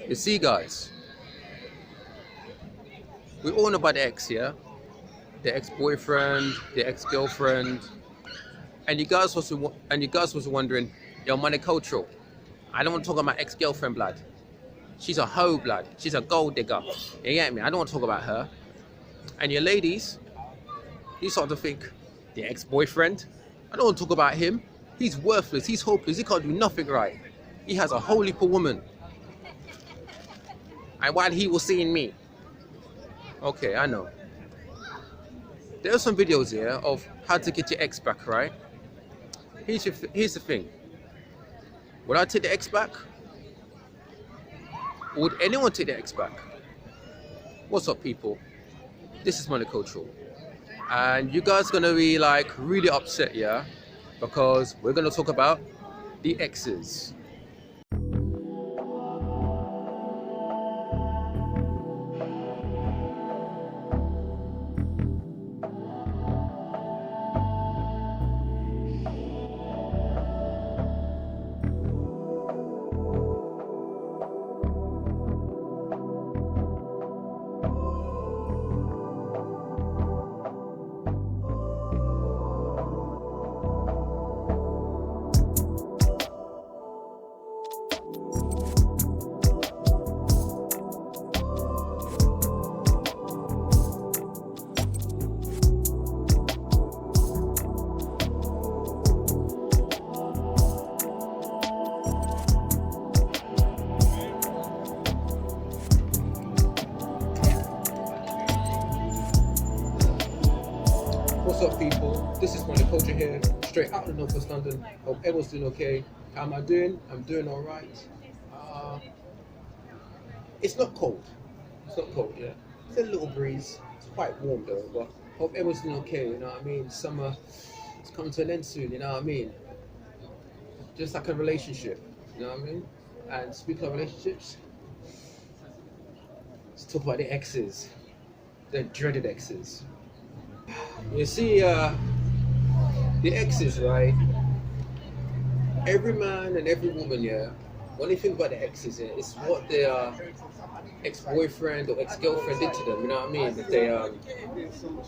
You see, guys, we all know about the ex, yeah? The ex-boyfriend, the ex-girlfriend, and you guys was wondering, yo, money cultural. I don't want to talk about my ex-girlfriend, blood. She's a hoe, blood. She's a gold digger. You get me? I don't want to talk about her. And your ladies, you start to think, the ex-boyfriend. I don't want to talk about him. He's worthless. He's hopeless. He can't do nothing right. He has a whole heap of woman. And while he was seeing me, okay, I know. There are some videos here of how to get your ex back, right? Here's the thing. Would I take the ex back? Would anyone take the ex back? What's up, people? This is Money Cultural. And you guys gonna be like really upset, yeah? Because we're gonna talk about the exes. What's up, people? This is Money Culture here, straight out of Northwest London. Hope everyone's doing okay. How am I doing? I'm doing all right. It's not cold. It's not cold, yeah. It's a little breeze. It's quite warm though, but hope everyone's doing okay. You know what I mean? Summer is coming to an end soon. You know what I mean? Just like a relationship. You know what I mean? And speaking of relationships, let's talk about the exes, the dreaded exes. You see, the exes, right? Every man and every woman, yeah. When they think about the exes, yeah, it's what their ex-boyfriend or ex-girlfriend did to them. You know what I mean? If they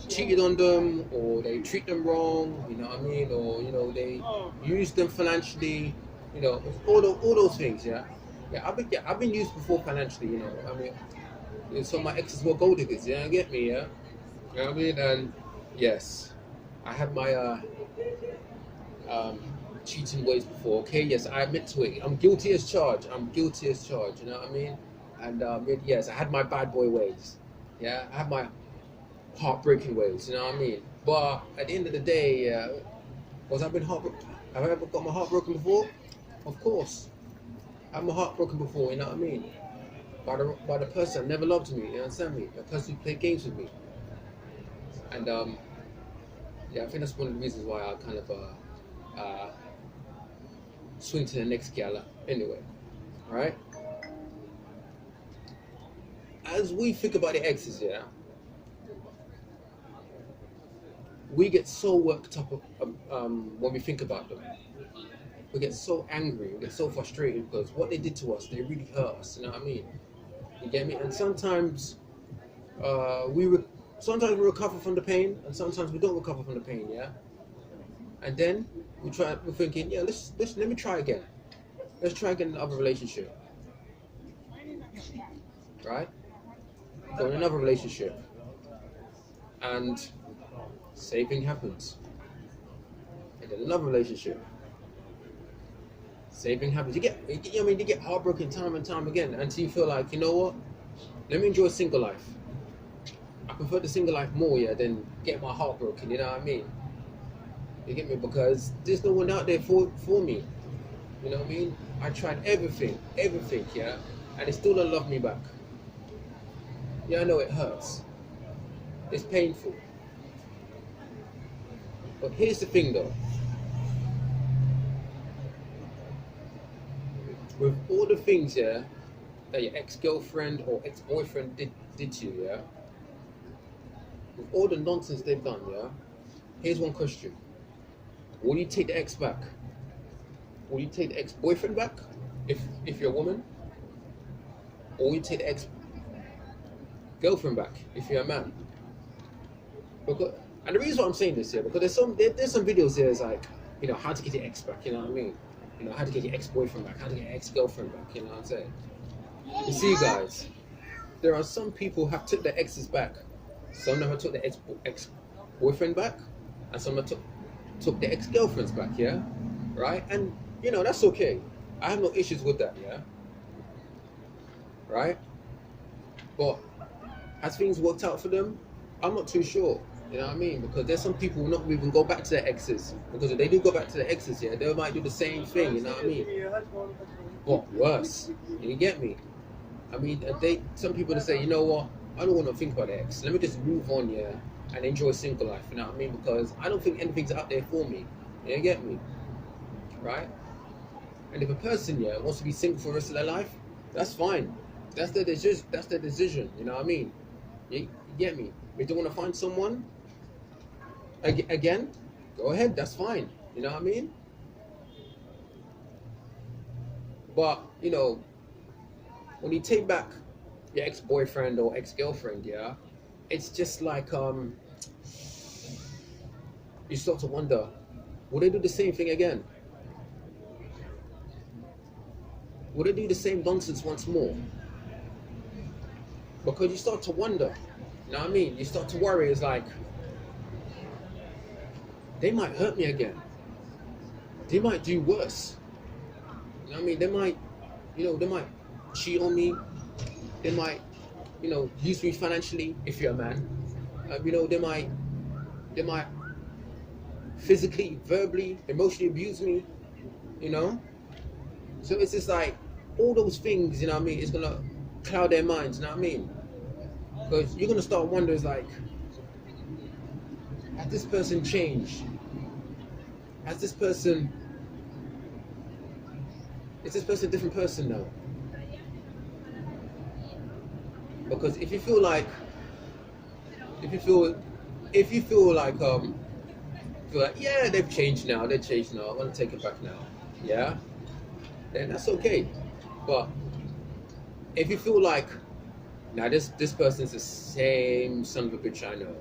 cheated on them, or they treat them wrong. You know what I mean? Or they use them financially. All those things. Yeah. I've been used before financially. You know. I mean, some of my exes were gold diggers. Yeah, you get me? Yeah. You know what I mean? And yes, I had my cheating ways before. Okay, yes, I admit to it. I'm guilty as charged. You know what I mean? And yes, I had my bad boy ways. Yeah, I had my heartbreaking ways. You know what I mean? But at the end of the day, have I ever got my heart broken before? Of course, I had my heart broken before. You know what I mean? By the person that never loved me. You understand me? The person who played games with me. And I think that's one of the reasons why I kind of swing to the next gala. Anyway, right? As we think about the exes, yeah, we get so worked up when we think about them. We get so angry, we get so frustrated because what they did to us, they really hurt us. You know what I mean? You get me? And sometimes sometimes we recover from the pain, and sometimes we don't recover from the pain, yeah? And then we're thinking, yeah, let me try again. Let's try again in another relationship. Right? Go in another relationship. And same thing happens. And then another relationship. Same thing happens. You get heartbroken time and time again until you feel like, you know what? Let me enjoy single life. I prefer the single life more, yeah, than get my heart broken, you know what I mean? You get me? Because there's no one out there for me. You know what I mean? I tried everything, yeah, and they still don't love me back. Yeah, I know it hurts. It's painful. But here's the thing though. With all the things, yeah, that your ex-girlfriend or ex-boyfriend did to you, yeah, with all the nonsense they've done, yeah, here's one question. Will you take the ex back? Will you take the ex-boyfriend back if you're a woman? or you take the ex-girlfriend back if you're a man. Because, and the reason why I'm saying this here, because there's some videos here is like, you know, how to get your ex back, you know what I mean? You know, how to get your ex-boyfriend back, how to get your ex-girlfriend back, you know what I'm saying? You see, guys, there are some people who have took their exes back. Some of them have took their ex-boyfriend back, and some have took their ex-girlfriends back, yeah? Right? And, you know, that's okay. I have no issues with that, yeah? Right? But has things worked out for them? I'm not too sure. You know what I mean? Because there's some people who not even go back to their exes. Because if they do go back to their exes, yeah, they might do the same thing, you know what I mean? But worse. You get me? I mean, some people that say, you know what, I don't want to think about the ex. Let me just move on, yeah, and enjoy single life, you know what I mean? Because I don't think anything's out there for me. You get me? Right? And if a person, yeah, wants to be single for the rest of their life, that's fine. That's their decision, you know what I mean? You get me? If they want to find someone, again, go ahead, that's fine. You know what I mean? But, you know, when you take back your ex-boyfriend or ex-girlfriend, yeah, it's just like, you start to wonder, will they do the same thing again? Will they do the same nonsense once more? Because you start to wonder, you know what I mean? You start to worry, it's like, they might hurt me again. They might do worse. You know what I mean? They might cheat on me. They might, you know, use me financially if you're a man. You know, they might physically, verbally, emotionally abuse me, you know? So it's just like, all those things, you know what I mean, it's gonna cloud their minds, you know what I mean? Because you're gonna start wondering, like, has this person changed? Is this person a different person now? Because if you feel like, yeah, they've changed now, I want to take it back now, yeah, then that's okay. But if you feel like, now this person's the same son of a bitch I know,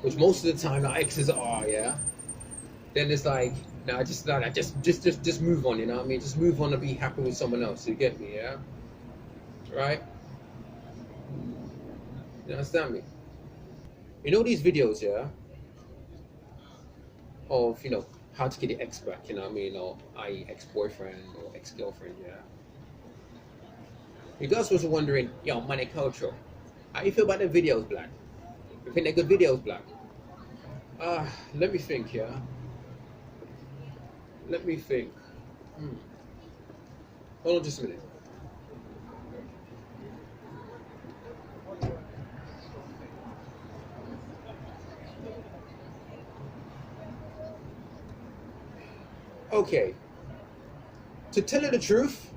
which most of the time our exes are, yeah, then it's like, nah, just move on, you know what I mean? Just move on and be happy with someone else, you get me, yeah? Right? You understand me? You know these videos, yeah, of, you know, how to get your ex back, you know what I mean, or i.e. ex-boyfriend or ex-girlfriend, yeah? You guys was wondering, yo, money culture, how you feel about the videos, Black? You think they're good videos, Black? Let me think, yeah? Let me think. Hold on just a minute. Okay. To tell you the truth,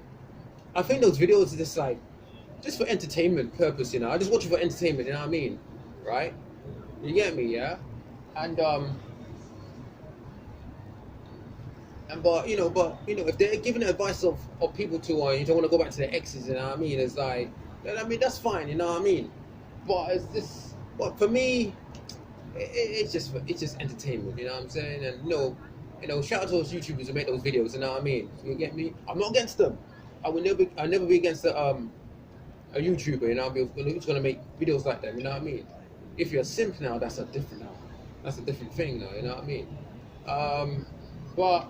I think those videos are just like, just for entertainment purpose, you know. I just watch it for entertainment, you know what I mean? Right? You get me, yeah? But you know, if they're giving advice of people to, you don't want to go back to their exes, you know what I mean? It's like, I mean, that's fine, you know what I mean? But it's just, but for me, it's just entertainment, you know what I'm saying? And you know, shout out to those YouTubers who make those videos, you know what I mean? You get me? I'm not against them. I'll never be against a YouTuber, you know, who's gonna make videos like them, you know what I mean? If you're a simp now, that's a different thing now, you know what I mean? But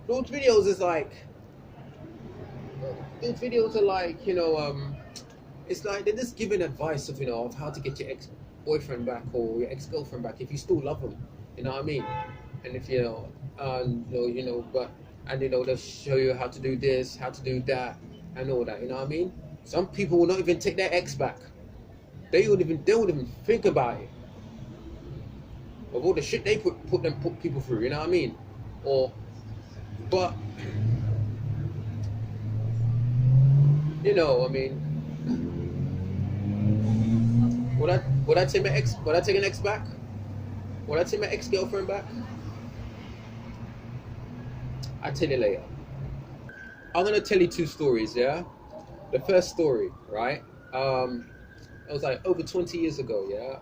those videos are like, you know, it's like they're just giving advice of, you know, of how to get your ex-boyfriend back or your ex-girlfriend back if you still love them, you know what I mean? And if you know, they'll show you how to do this, how to do that, and all that, you know what I mean? Some people will not even take their ex back. They wouldn't even think about it. Of all the shit they put people through, you know what I mean? But you know, I mean, would I take my ex? Would I take an ex back? Would I take my ex-girlfriend back? I'll tell you later. I'm gonna tell you two stories. Yeah, the first story, right? It was like over 20 years ago. Yeah.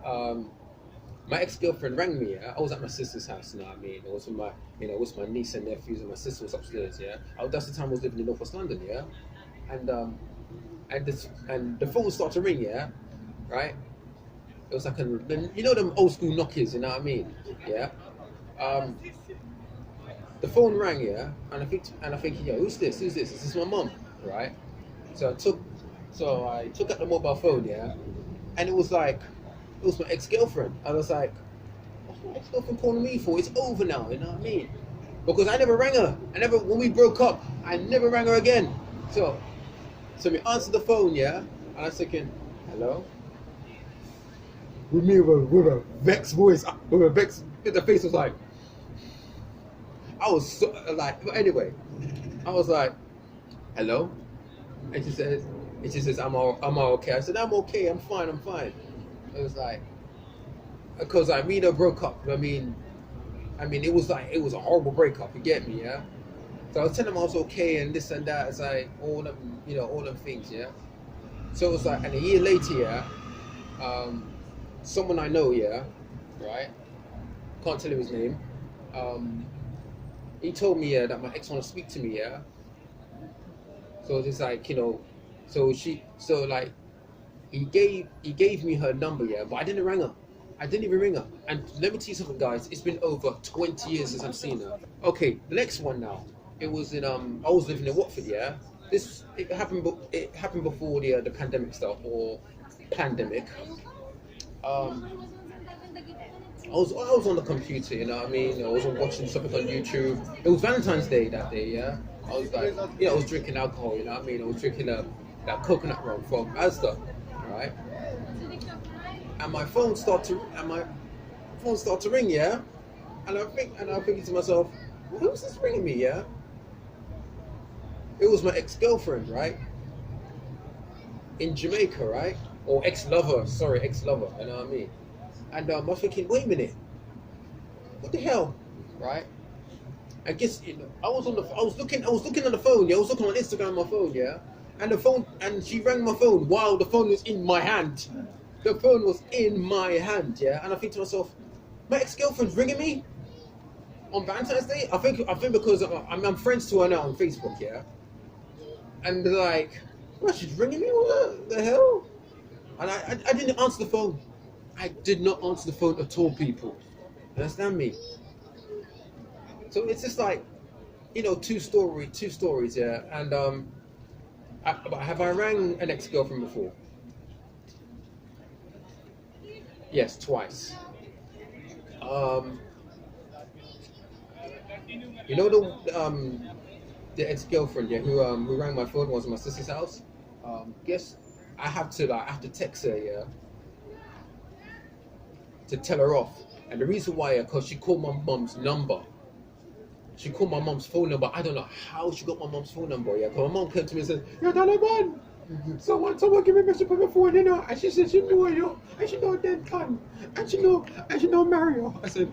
My ex-girlfriend rang me. Yeah, I was at my sister's house. You know what I mean? It was with my, it was my niece and nephews, and my sister was upstairs. Yeah, that's the time I was living in Northwest London. Yeah, and and the phone started to ring. Yeah, right. It was like them old school Nokias. You know what I mean? Yeah. Um, the phone rang. Yeah, and I think, yeah, who's this? Who's this? This is my mum, right? So I took out the mobile phone. Yeah, and it was my ex-girlfriend. I was like, what's my ex-girlfriend calling me for? It's over now, you know what I mean? Because I never rang her. When we broke up, I never rang her again. So we answered the phone, yeah? And I was thinking, hello? With me with a vexed voice, with a vexed, the face was like, I was so, like, but anyway, I was like, hello? And she says, am I okay? I said, I'm okay, I'm fine. It was like, because I mean, I broke up. It was a horrible breakup. You get me, yeah. So I was telling them I was okay and this and that. It's like all them things, yeah. So it was like, and a year later, yeah, someone I know, yeah, right, can't tell you his name. He told me, yeah, that my ex want to speak to me, yeah. So it's like, he gave me her number, yeah, but I didn't ring her. I didn't even ring her. And let me tell you something, guys. It's been over 20 years since I've seen her. Okay, the next one now. It was in I was living in Watford, yeah. It happened before the pandemic stuff or pandemic. I was on the computer, you know what I mean? I was watching something on YouTube. It was Valentine's Day that day, yeah. I was like, I was drinking alcohol, you know what I mean? I was drinking that coconut rum from Asda, right? And my phone started to ring, yeah. And I'm thinking to myself, who's this ringing me, yeah? It was my ex-girlfriend, right? In Jamaica, right? Or ex-lover, you know what I mean? And I'm thinking, wait a minute, what the hell, right? I guess I was looking on the phone, yeah. I was looking on Instagram on my phone, yeah. And she rang my phone while the phone was in my hand. The phone was in my hand, yeah. And I think to myself, my ex-girlfriend's ringing me on Valentine's Day. I think because I'm friends to her now on Facebook, yeah. And like, well, she's ringing me. What the hell? And I didn't answer the phone. I did not answer the phone at all, people. You understand me? So it's just like, two stories, yeah. And have I rang an ex-girlfriend before? Yes, twice. You know the ex-girlfriend, yeah, who rang my phone, was in my sister's house. Guess I have to text her, yeah, to tell her off. And the reason why, because she called my mum's number. She called my mum's phone number. I don't know how she got my mum's phone number, yeah. Because my mum came to me and said, "Yo, Taliban, someone give me a message on my phone, And she said she knew you, and she know dead can, and she know Mario." I said,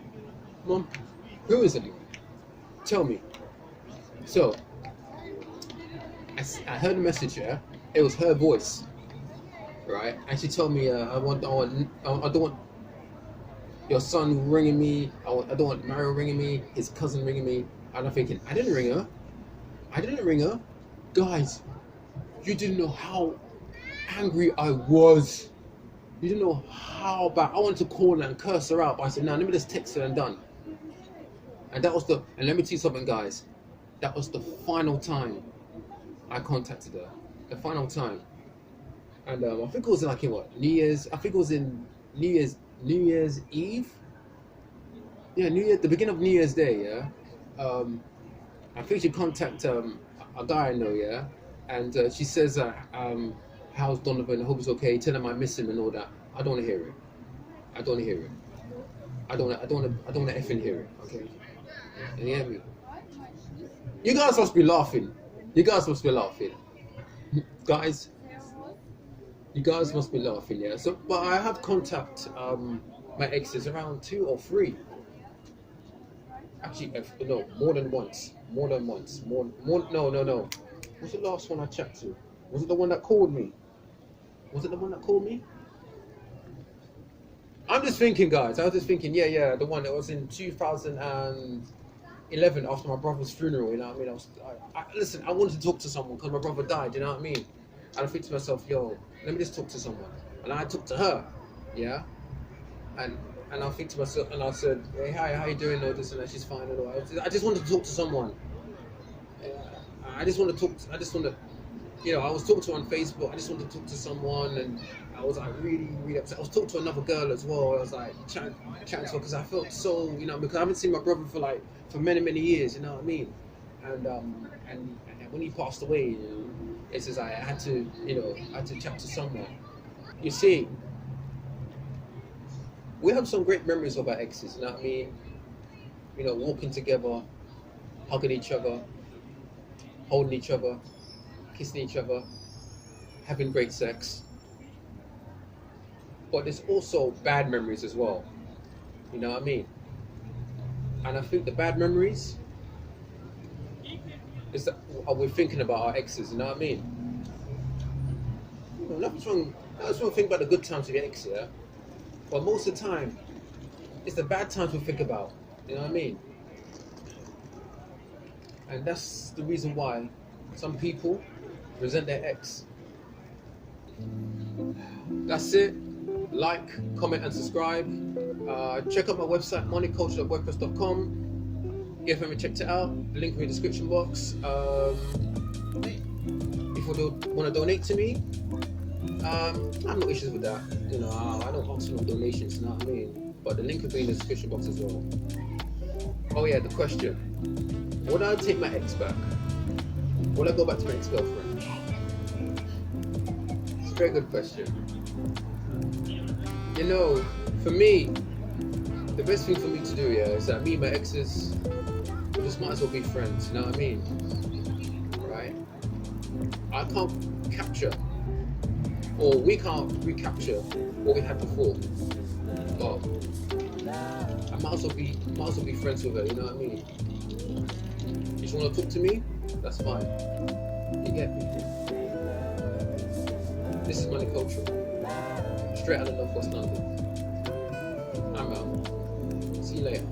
"Mum, who is it? Tell me." So I heard the message, yeah. It was her voice, right? And she told me, I don't want your son ringing me. I don't want Mario ringing me. His cousin ringing me. And I'm thinking, I didn't ring her. Guys, you didn't know how angry I was. You didn't know how bad. I wanted to call her and curse her out. But I said, no, let me just text her and done. And let me tell you something, guys. That was the final time I contacted her. The final time. And I think it was like in what? New Year's. I think it was in New Year's Eve. Yeah, the beginning of New Year's Day, yeah. I think she contacted a guy I know, yeah. And she says, how's Donovan? I hope he's okay. Tell him I miss him and all that. I don't want to hear it. I don't want to effing hear it, okay? And you hear me? You guys must be laughing. Guys, you guys must be laughing, yeah? So, but I have contact my exes around 2 or 3. Actually, no, more than once. No. Was the last one I chatted to? Was it the one that called me? Was it the one that called me? I'm just thinking, guys. I was just thinking, yeah, the one that was in 2011 after my brother's funeral. You know what I mean? Listen. I wanted to talk to someone because my brother died. You know what I mean? And I think to myself, yo, let me just talk to someone. And I talked to her, yeah. And I think to myself, and I said, hey, hi, how you doing? All this and that. She's fine and all. I just wanted to talk to someone. I just want to talk. I just want to. I was talking to her on Facebook. I just wanted to talk to someone, and I was like really, really upset. I was talking to another girl as well. I was like chatting to her because I felt so, because I haven't seen my brother for many, many years. You know what I mean? And when he passed away, it's just I had to, I had to chat to someone. You see, we have some great memories of our exes. You know what I mean? Walking together, hugging each other, holding each other, kissing each other, having great sex. But there's also bad memories as well. You know what I mean? And I think the bad memories is that we're thinking about our exes. You know what I mean? Nothing's wrong. Nothing's wrong thinking about the good times with your ex, yeah. But most of the time, it's the bad times we think about. You know what I mean? And that's the reason why some people resent their ex. That's it. Like, comment, and subscribe. Check out my website, moneyculture.wordpress.com. If you haven't checked it out, the link in the description box. If you want to donate to me, I have no issues with that. I don't ask for no donations, you know what I mean? But the link will be in the description box as well. Oh yeah, the question. Would I take my ex back? Would I go back to my ex-girlfriend? It's a very good question. For me, the best thing for me to do, is that me and my exes, we just might as well be friends, you know what I mean? Right? I can't capture, or we can't recapture what we had before. But I might as well be friends with her, you know what I mean? If you want to talk to me, that's fine. You get me? This is Money Culture. Straight out of Northwest London. I'm out. See you later.